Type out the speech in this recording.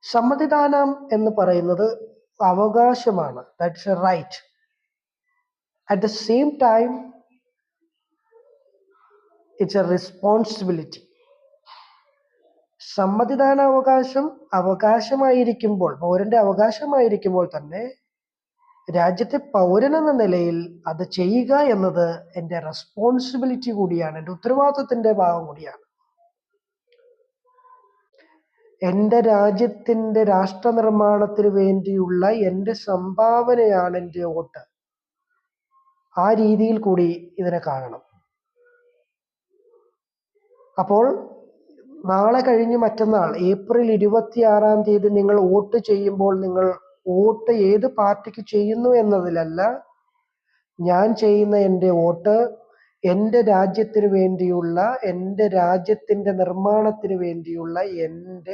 സമ്മതിദാനം എന്ന് പറയുന്നത് അവകാശമാണ്. That's a right. At the same time it's a responsibility. സമ്മതിദാന അവകാശം അവകാശമായിരിക്കുമ്പോൾ, പൗരന്റെ അവകാശമായിരിക്കുമ്പോൾ തന്നെ രാജ്യത്തെ പൗരൻ എന്ന നിലയിൽ അത് ചെയ്യുക എന്നത് എൻ്റെ റെസ്പോൺസിബിലിറ്റി കൂടിയാണ്, എൻ്റെ ഉത്തരവാദിത്വത്തിന്റെ ഭാഗം കൂടിയാണ്. എൻ്റെ രാജ്യത്തിൻ്റെ രാഷ്ട്ര നിർമ്മാണത്തിന് വേണ്ടിയുള്ള എൻ്റെ സംഭാവനയാണ് എൻ്റെ വോട്ട്. ആ രീതിയിൽ കൂടി ഇതിനെ കാണണം. അപ്പോൾ നാളെ കഴിഞ്ഞ് മറ്റന്നാൾ ഏപ്രിൽ 26-ാം തീയതി നിങ്ങൾ വോട്ട് ചെയ്യുമ്പോൾ നിങ്ങൾ വോട്ട് ഏത് പാർട്ടിക്ക് ചെയ്യുന്നു എന്നതിലല്ല, ഞാൻ ചെയ്യുന്ന എൻ്റെ വോട്ട് എൻ്റെ രാജ്യത്തിന് വേണ്ടിയുള്ള, എൻ്റെ രാജ്യത്തിൻ്റെ നിർമ്മാണത്തിന് വേണ്ടിയുള്ള എൻ്റെ